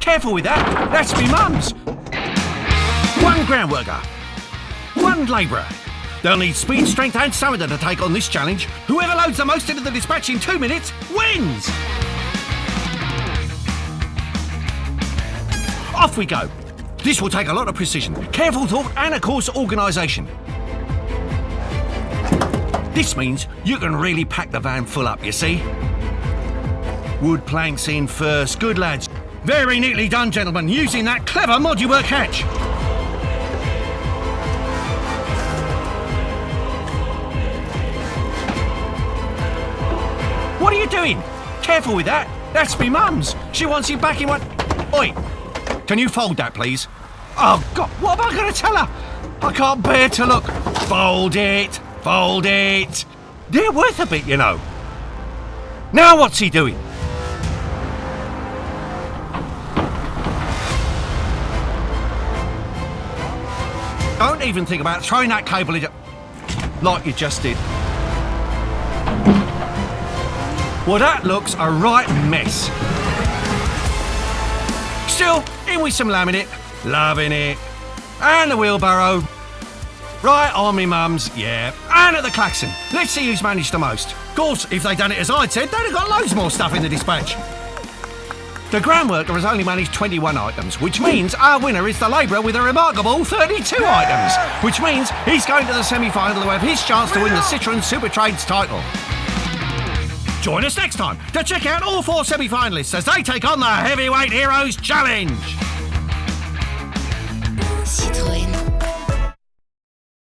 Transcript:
Careful with that. That's me mum's. One ground worker. One labourer. They'll need speed, strength and stamina to take on this challenge. Whoever loads the most into the dispatch in 2 minutes wins! Off we go. This will take a lot of precision, careful thought and of course organisation. This means you can really pack the van full up, you see? Wood planks in first. Good lads. Very neatly done, gentlemen, using that clever modular catch. What are you doing? Careful with that. That's me mum's. She wants you back in one... Oi, can you fold that, please? Oh, God, what am I going to tell her? I can't bear to look. Fold it. Fold it. They're worth a bit, you know. Now what's he doing? Don't even think about throwing that cable into... like you just did. Well, that looks a right mess. Still, in with some laminate. Loving it. And the wheelbarrow. Right on me mum's, yeah. And at the klaxon. Let's see who's managed the most. Of course, if they'd done it as I'd said, they'd have got loads more stuff in the dispatch. The groundworker has only managed 21 items, which means our winner is the labourer with a remarkable 32 items, which means he's going to the semi-final to have his chance to win the Citroën Supertrades title. Join us next time to check out all 4 semi-finalists as they take on the Heavyweight Heroes Challenge.